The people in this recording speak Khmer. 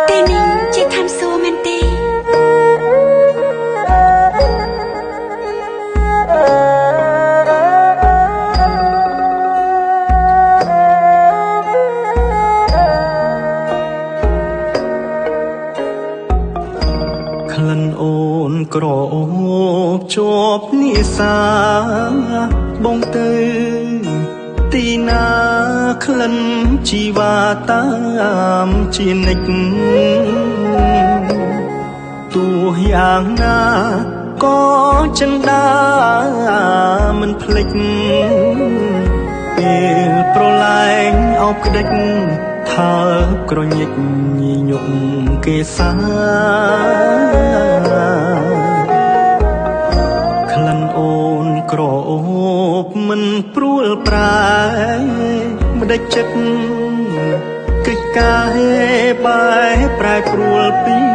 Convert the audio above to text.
ពេលនេះជាឋានសួគ៌មែនទេក្លិនអូនក្រអូបជាប់នេសាបងទៅទីណាក្លិនជីវ៉ាតាមជានិច្ចទោះយ៉ាងណាក៏ចិនដាមិនភ្លេចពេលប្រឡែងអោបក្តិចថើបក្រញិចញីញប់គេសាក្លិនអូនក្រអូបមិនព្រួលប្រែម្ដេចចិត្តកិច្ចការបែប្រែព្រួលពី